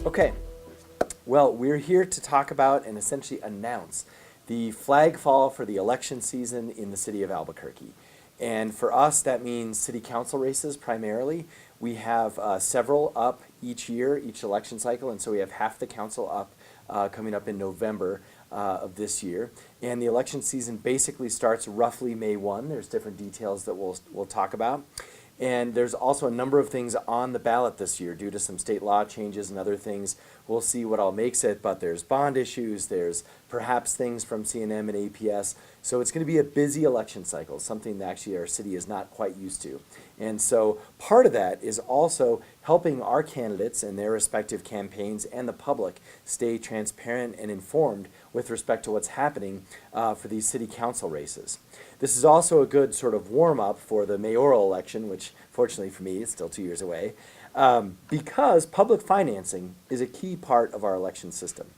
Okay, well, we're here to talk about and essentially announce the flag fall for the election season in the city of Albuquerque. And for us, that means city council races primarily. We have several up each year, each election cycle, and so we have half the council up coming up in November of this year. And the election season basically starts roughly May 1. There's different details that we'll talk about. And there's also a number of things on the ballot this year due to some state law changes and other things. We'll see what all makes it, but there's bond issues, there's perhaps things from CNM and APS. So it's going to be a busy election cycle, something that actually our city is not quite used to. And so part of that is also helping our candidates and their respective campaigns and the public stay transparent and informed with respect to what's happening for these city council races. This is also a good sort of warm-up for the mayoral election, which fortunately for me is still 2 years away, because public financing is a key part of our election system.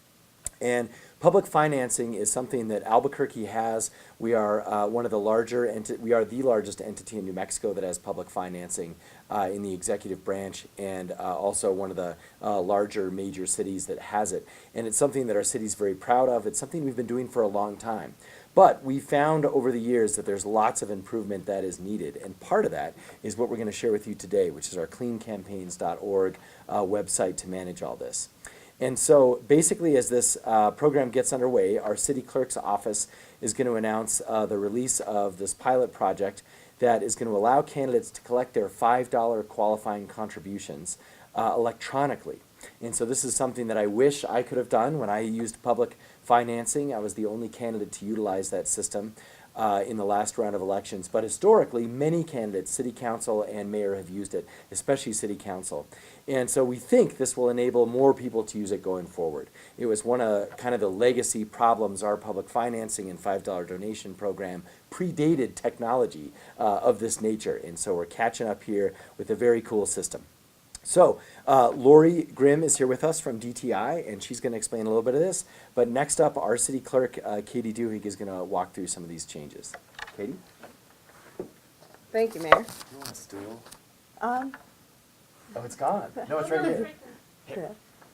And public financing is something that Albuquerque has. We are one of the larger, we are the largest entity in New Mexico that has public financing in the executive branch, and also one of the larger major cities that has it. And it's something that our city is very proud of. It's something we've been doing for a long time. But we found over the years that there's lots of improvement that is needed, and part of that is what we're going to share with you today, which is our cleancampaigns.org website to manage all this. And so basically as this program gets underway, our city clerk's office is going to announce the release of this pilot project that is going to allow candidates to collect their $5 qualifying contributions electronically. And so this is something that I wish I could have done when I used public financing. I was the only candidate to utilize that system in the last round of elections. But historically, many candidates, city council and mayor, have used it, especially city council. And so we think this will enable more people to use it going forward. It was one of kind of the legacy problems. Our public financing and $5 donation program predated technology of this nature. And so we're catching up here with a very cool system. So Lori Grimm is here with us from DTI, and she's going to explain a little bit of this. But next up, our city clerk, Katie Duhigg, is going to walk through some of these changes. Katie? Thank you, Mayor. You want a stool? Oh, it's gone. No, it's right here. Here,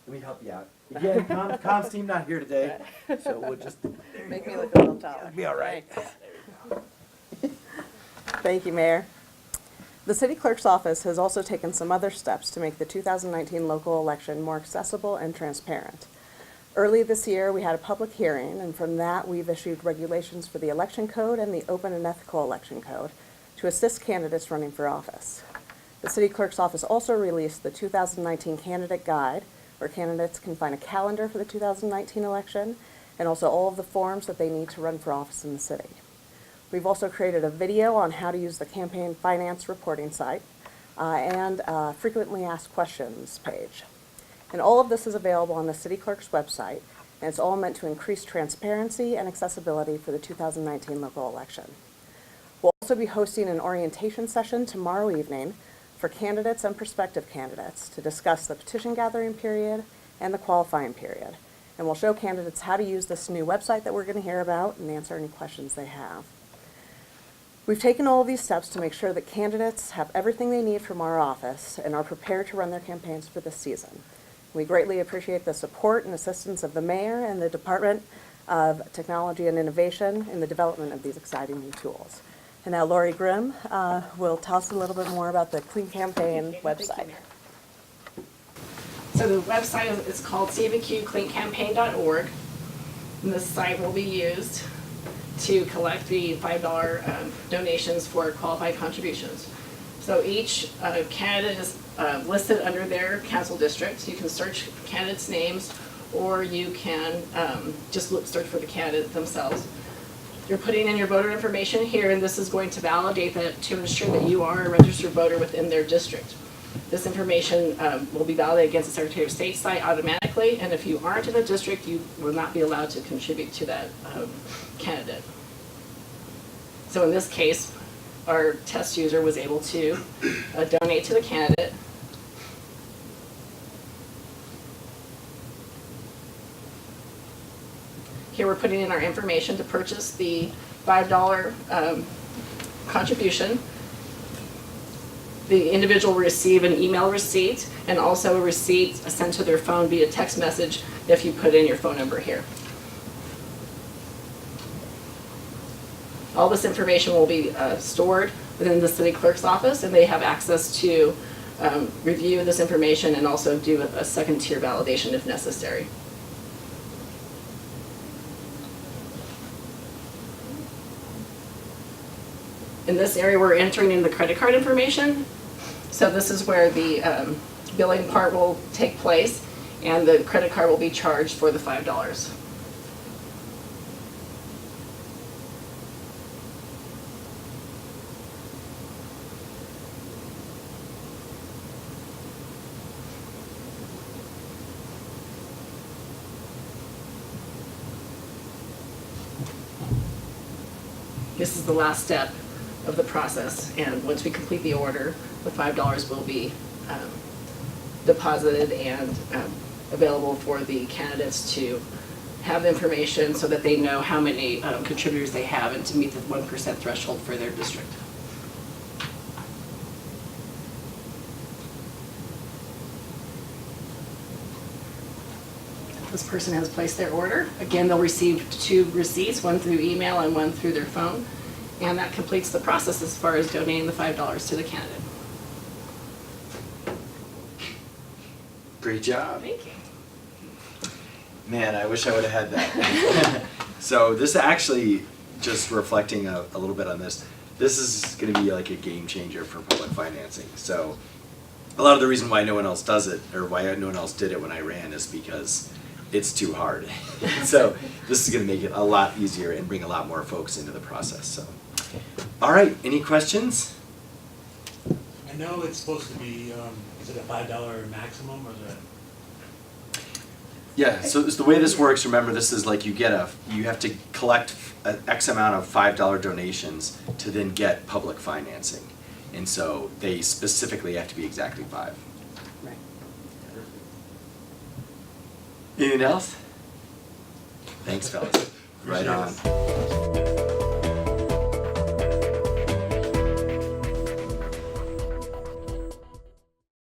let me help you out. Again, comms team not here today, so we'll just Make me look a little taller. It'll be all right. Thank you, Mayor. The City Clerk's office has also taken some other steps to make the 2019 local election more accessible and transparent. Early this year, we had a public hearing, and from that, we've issued regulations for the election code and the open and ethical election code to assist candidates running for office. The City Clerk's office also released the 2019 candidate guide, where candidates can find a calendar for the 2019 election and also all of the forms that they need to run for office in the city. We've also created a video on how to use the campaign finance reporting site and a frequently asked questions page. And all of this is available on the City Clerk's website, and it's all meant to increase transparency and accessibility for the 2019 local election. We'll also be hosting an orientation session tomorrow evening for candidates and prospective candidates to discuss the petition gathering period and the qualifying period. And we'll show candidates how to use this new website that we're going to hear about and answer any questions they have. We've taken all of these steps to make sure that candidates have everything they need from our office and are prepared to run their campaigns for this season. We greatly appreciate the support and assistance of the mayor and the Department of Technology and Innovation in the development of these exciting new tools. And now Lori Grimm will tell us a little bit more about the Clean Campaign website. So the website is called cbqcleancampaign.org, and this site will be used to collect the $5 donations for qualified contributions. So each candidate is listed under their council district. You can search candidates' names, or you can just search for the candidate themselves. You're putting in your voter information here, and this is going to validate that to ensure that you are a registered voter within their district. This information will be validated against the Secretary of State site automatically, and if you aren't in the district, you will not be allowed to contribute to that candidate. So in this case, our test user was able to donate to the candidate. Here we're putting in our information to purchase the $5 contribution. the individual will receive an email receipt and also a receipt sent to their phone via text message if you put in your phone number here. All this information will be stored within the city clerk's office, and they have access to review this information and also do a second tier validation if necessary. In this area, we're entering in the credit card information. So this is where the billing part will take place, and the credit card will be charged for the $5. This is the last step of the process, and once we complete the order, the $5 will be deposited and available for the candidates to have information so that they know how many contributors they have and to meet the 1% threshold for their district. This person has placed their order. Again, they'll receive 2 receipts, one through email and one through their phone. And that completes the process as far as donating the $5 to the candidate. Great job. Thank you. Man, I wish I would have had that. So this actually, just reflecting a little bit on this, this is going to be like a game changer for public financing. So a lot of the reason why no one else does it, or why no one else did it when I ran, is because it's too hard. So this is going to make it a lot easier and bring a lot more folks into the process. So, all right, any questions? I know it's supposed to be, is it a $5 maximum or is it? Yeah, so the way this works, remember, this is like you have to collect an X amount of $5 donations to then get public financing. And so they specifically have to be exactly 5. Right. Anything else? Thanks, fellas. Right on.